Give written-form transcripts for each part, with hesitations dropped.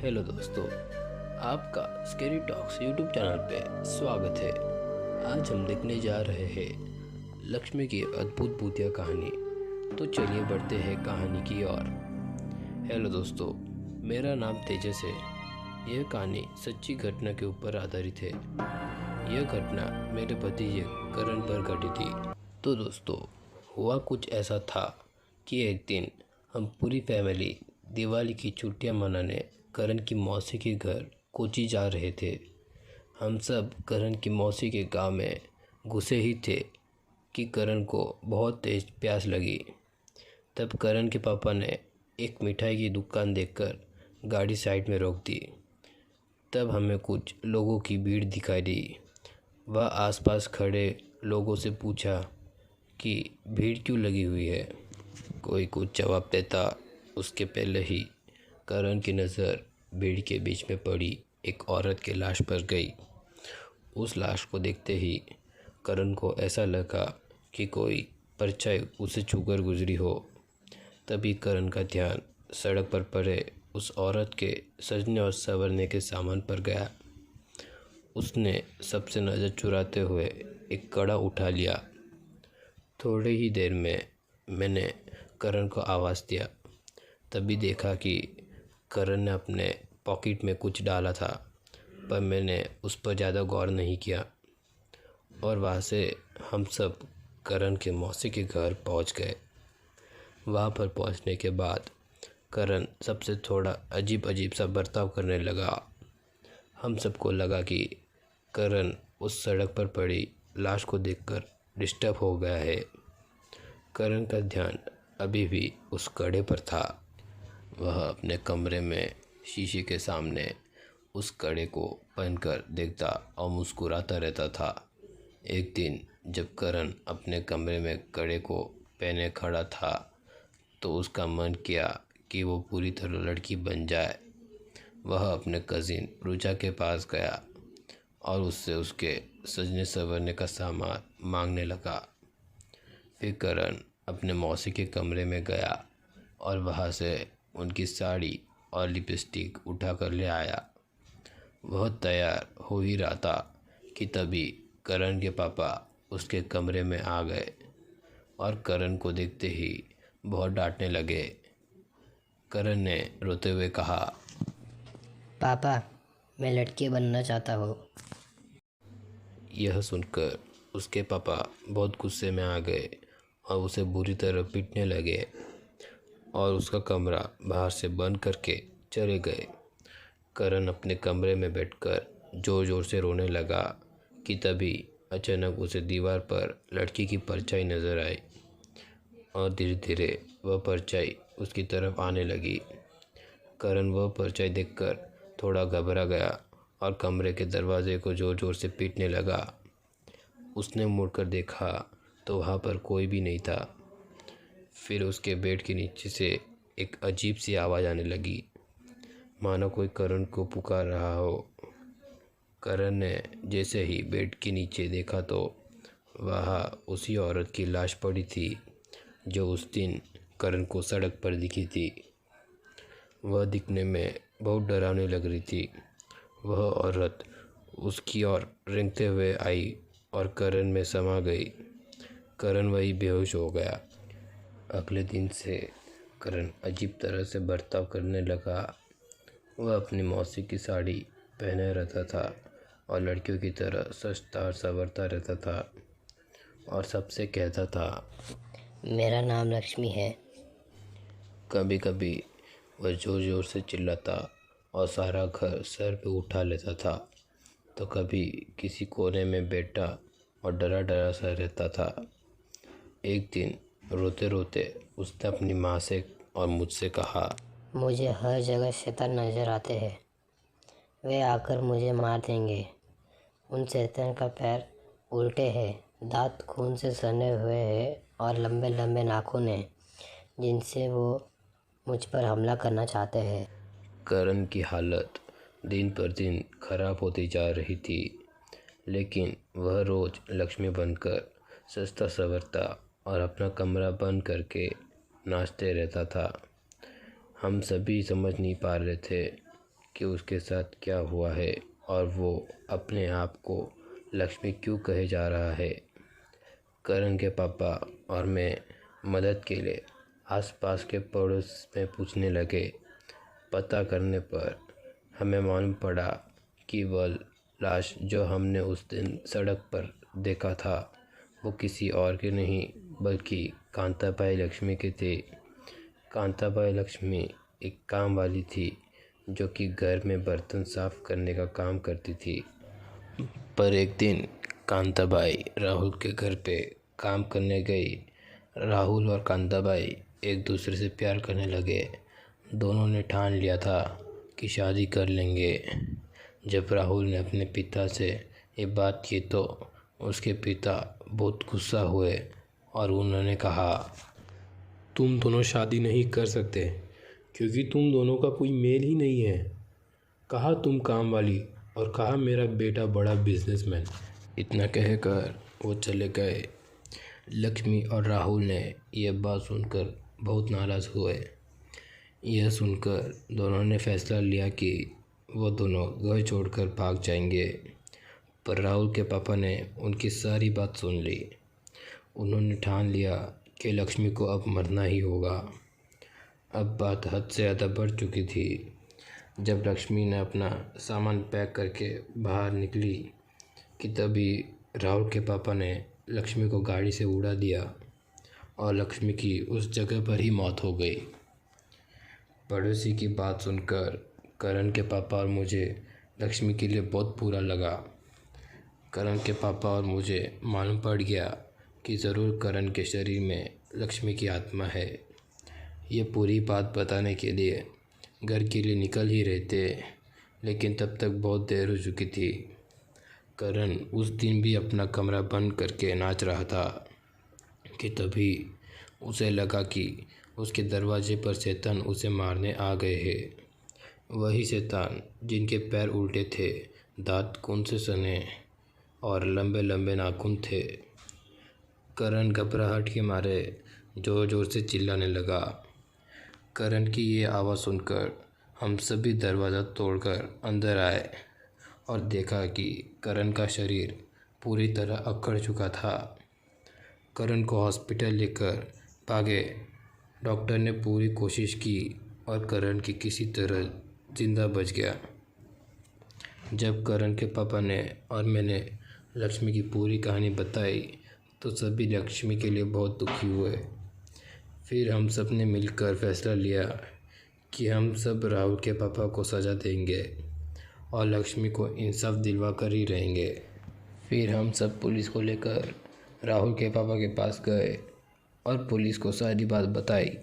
Hello दोस्तों, आपका scary talks YouTube channel पे स्वागत है। आज हम देखने जा रहे हैं लक्ष्मी की अद्भुत भूतिया कहानी। तो चलिए बढ़ते हैं कहानी की ओर। हेलो दोस्तों, मेरा नाम तेजस है। यह कहानी सच्ची घटना के ऊपर आधारित है। यह घटना मेरे भतीजे करण पर घटी थी। तो दोस्तों, हुआ कुछ ऐसा था कि एक दिन हम पूरी फैमिली दिवाली की छुट्टियां मनाने करण की मौसी के घर कोची जा रहे थे। हम सब करण की मौसी के गांव में घुसे ही थे कि करण को बहुत तेज प्यास लगी। तब करण के पापा ने एक मिठाई की दुकान देखकर गाड़ी साइड में रोक दी। तब हमें कुछ लोगों की भीड़ दिखाई दी। वह आसपास खड़े लोगों से पूछा कि भीड़ क्यों लगी हुई है। कोई कुछ जवाब देता उसके पहले ही करण की नज़र भीड़ के बीच में पड़ी एक औरत के लाश पर गई। उस लाश को देखते ही करण को ऐसा लगा कि कोई परछाई उसे छूकर गुजरी हो। तभी करण का ध्यान सड़क पर पड़े उस औरत के सजने और संवरने के सामान पर गया। उसने सबसे नज़र चुराते हुए एक कड़ा उठा लिया। थोड़ी ही देर में मैंने करण को आवाज़ दिया। तभी देखा कि करण ने अपने पॉकेट में कुछ डाला था, पर मैंने उस पर ज़्यादा गौर नहीं किया। और वहाँ से हम सब करण के मौसी के घर पहुँच गए। वहाँ पर पहुँचने के बाद करण सबसे थोड़ा अजीब सा बर्ताव करने लगा। हम सबको लगा कि करण उस सड़क पर पड़ी लाश को देखकर डिस्टर्ब हो गया है। करण का ध्यान अभी भी उस कड़े पर था। वह अपने कमरे में शीशे के सामने उस कड़े को पहनकर देखता और मुस्कुराता रहता था। एक दिन जब करण अपने कमरे में कड़े को पहने खड़ा था तो उसका मन किया कि वो पूरी तरह लड़की बन जाए। वह अपने कज़िन रुचा के पास गया और उससे उसके सजने संवरने का सामान मांगने लगा। फिर करण अपने मौसी के कमरे में गया और वहाँ से उनकी साड़ी और लिपस्टिक उठा कर ले आया। वह तैयार हो ही रहा था कि तभी करण के पापा उसके कमरे में आ गए और करण को देखते ही बहुत डांटने लगे। करण ने रोते हुए कहा, पापा, मैं लड़की बनना चाहता हूँ। यह सुनकर उसके पापा बहुत गुस्से में आ गए और उसे बुरी तरह पीटने लगे और उसका कमरा बाहर से बंद करके चले गए। करण अपने कमरे में बैठकर ज़ोर ज़ोर से रोने लगा कि तभी अचानक उसे दीवार पर लड़की की परछाई नज़र आई और धीरे धीरे वह परछाई उसकी तरफ आने लगी। करण वह परछाई देखकर थोड़ा घबरा गया और कमरे के दरवाजे को ज़ोर ज़ोर से पीटने लगा। उसने मुड़कर देखा तो वहाँ पर कोई भी नहीं था। फिर उसके बेड के नीचे से एक अजीब सी आवाज़ आने लगी, मानो कोई करण को पुकार रहा हो। करण ने जैसे ही बेड के नीचे देखा तो वहाँ उसी औरत की लाश पड़ी थी जो उस दिन करण को सड़क पर दिखी थी। वह दिखने में बहुत डरावनी लग रही थी। वह औरत उसकी ओर रेंगते हुए आई और करण में समा गई। करण वही बेहोश हो गया। अगले दिन से करण अजीब तरह से बर्ताव करने लगा। वह अपनी मौसी की साड़ी पहने रहता था और लड़कियों की तरह सजता और संवरता रहता था और सबसे कहता था, मेरा नाम लक्ष्मी है। कभी कभी वह ज़ोर ज़ोर से चिल्लाता और सारा घर सर पे उठा लेता था। तो कभी किसी कोने में बैठा और डरा डरा सा रहता था। एक दिन रोते रोते उसने अपनी माँ से और मुझसे कहा, मुझे हर जगह शैतान नज़र आते हैं। वे आकर मुझे मार देंगे। उन शैतान का पैर उल्टे हैं, दांत खून से सने हुए हैं और लंबे लंबे नाखून हैं जिनसे वो मुझ पर हमला करना चाहते हैं। करण की हालत दिन पर दिन खराब होती जा रही थी, लेकिन वह रोज़ लक्ष्मी बनकर सजता संवरता और अपना कमरा बंद करके नाचते रहता था। हम सभी समझ नहीं पा रहे थे कि उसके साथ क्या हुआ है और वो अपने आप को लक्ष्मी क्यों कहे जा रहा है। करण के पापा और मैं मदद के लिए आसपास के पड़ोस में पूछने लगे। पता करने पर हमें मालूम पड़ा कि वह लाश जो हमने उस दिन सड़क पर देखा था वो किसी और की नहीं बल्कि कांताबाई लक्ष्मी की थी। कांताबाई लक्ष्मी एक काम वाली थी जो कि घर में बर्तन साफ करने का काम करती थी। पर एक दिन कांताबाई राहुल के घर पे काम करने गई। राहुल और कांताबाई एक दूसरे से प्यार करने लगे। दोनों ने ठान लिया था कि शादी कर लेंगे। जब राहुल ने अपने पिता से ये बात की तो उसके पिता बहुत गुस्सा हुए और उन्होंने कहा, तुम दोनों शादी नहीं कर सकते क्योंकि तुम दोनों का कोई मेल ही नहीं है। कहा तुम काम वाली और कहा मेरा बेटा बड़ा बिजनेसमैन। इतना कहकर वो चले गए। लक्ष्मी और राहुल ने यह बात सुनकर बहुत नाराज़ हुए। यह सुनकर दोनों ने फैसला लिया कि वो दोनों घर छोड़कर भाग जाएंगे। पर राहुल के पापा ने उनकी सारी बात सुन ली। उन्होंने ठान लिया कि लक्ष्मी को अब मरना ही होगा। अब बात हद से ज़्यादा बढ़ चुकी थी। जब लक्ष्मी ने अपना सामान पैक करके बाहर निकली कि तभी राहुल के पापा ने लक्ष्मी को गाड़ी से उड़ा दिया और लक्ष्मी की उस जगह पर ही मौत हो गई। पड़ोसी की बात सुनकर करण के पापा और मुझे लक्ष्मी के लिए बहुत बुरा लगा। करण के पापा और मुझे मालूम पड़ गया कि ज़रूर करण के शरीर में लक्ष्मी की आत्मा है। ये पूरी बात बताने के लिए घर के लिए निकल ही रहे थे, लेकिन तब तक बहुत देर हो चुकी थी। करण उस दिन भी अपना कमरा बंद करके नाच रहा था कि तभी उसे लगा कि उसके दरवाजे पर शैतान उसे मारने आ गए हैं। वही शैतान जिनके पैर उल्टे थे, दांत खून से सने और लंबे लंबे नाखून थे। करण घबराहट के मारे ज़ोर ज़ोर से चिल्लाने लगा। करण की ये आवाज़ सुनकर हम सभी दरवाज़ा तोड़कर अंदर आए और देखा कि करण का शरीर पूरी तरह अकड़ चुका था। करण को हॉस्पिटल लेकर भागे। डॉक्टर ने पूरी कोशिश की और करण की किसी तरह जिंदा बच गया। जब करण के पापा ने और मैंने लक्ष्मी की पूरी कहानी बताई तो सभी लक्ष्मी के लिए बहुत दुखी हुए। फिर हम सब ने मिलकर फैसला लिया कि हम सब राहुल के पापा को सज़ा देंगे और लक्ष्मी को इंसाफ दिलवा कर ही रहेंगे। फिर हम सब पुलिस को लेकर राहुल के पापा के पास गए और पुलिस को सारी बात बताई।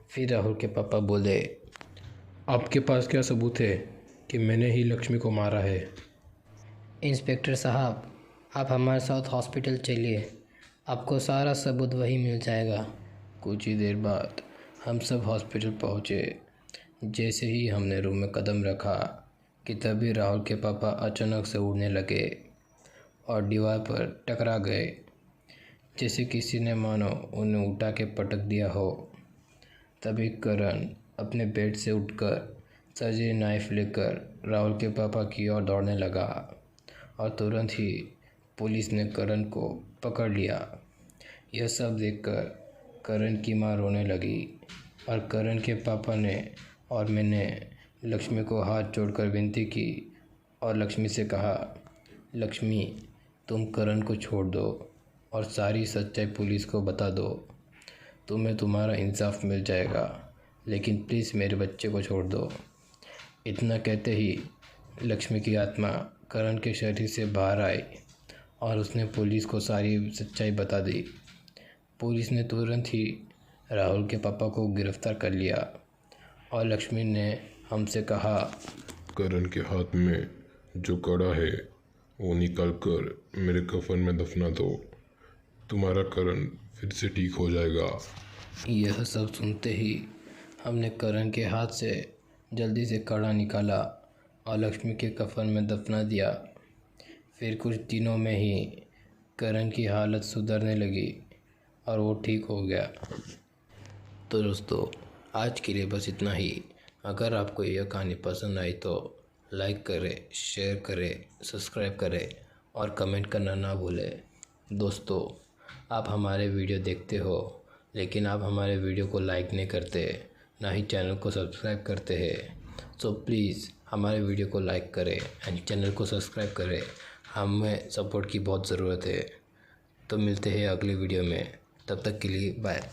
फिर राहुल के पापा बोले, आपके पास क्या सबूत है कि मैंने ही लक्ष्मी को मारा है? इंस्पेक्टर साहब, आप हमारे साथ हॉस्पिटल चलिए, आपको सारा सबूत वही मिल जाएगा। कुछ ही देर बाद हम सब हॉस्पिटल पहुँचे। जैसे ही हमने रूम में कदम रखा कि तभी राहुल के पापा अचानक से उड़ने लगे और दीवार पर टकरा गए, जैसे किसी ने मानो उन्हें उठा के पटक दिया हो। तभी करण अपने बेड से उठकर सर्जरी नाइफ लेकर राहुल के पापा की ओर दौड़ने लगा और तुरंत ही पुलिस ने करण को पकड़ लिया। यह सब देखकर करण की मां रोने लगी और करण के पापा ने और मैंने लक्ष्मी को हाथ जोड़कर विनती की और लक्ष्मी से कहा, लक्ष्मी, तुम करण को छोड़ दो और सारी सच्चाई पुलिस को बता दो। तुम्हें तुम्हारा इंसाफ मिल जाएगा, लेकिन प्लीज़ मेरे बच्चे को छोड़ दो। इतना कहते ही लक्ष्मी की आत्मा करण के शरीर से बाहर आई और उसने पुलिस को सारी सच्चाई बता दी। पुलिस ने तुरंत ही राहुल के पापा को गिरफ्तार कर लिया और लक्ष्मी ने हमसे कहा, करण के हाथ में जो कड़ा है वो निकाल कर मेरे कफन में दफना दो। तुम्हारा करण फिर से ठीक हो जाएगा। यह सब सुनते ही हमने करण के हाथ से जल्दी से कड़ा निकाला और लक्ष्मी के कफन में दफना दिया। फिर कुछ दिनों में ही करण की हालत सुधरने लगी और वो ठीक हो गया। तो दोस्तों, आज के लिए बस इतना ही। अगर आपको यह कहानी पसंद आई तो लाइक करें, शेयर करें, सब्सक्राइब करें और कमेंट करना ना भूलें। दोस्तों, आप हमारे वीडियो देखते हो लेकिन आप हमारे वीडियो को लाइक नहीं करते, ना ही चैनल को सब्सक्राइब करते हैं। सो प्लीज़ हमारे वीडियो को लाइक करें एंड चैनल को सब्सक्राइब करें। हमें सपोर्ट की बहुत ज़रूरत है। तो मिलते हैं अगले वीडियो में, तब तक के लिए बाय।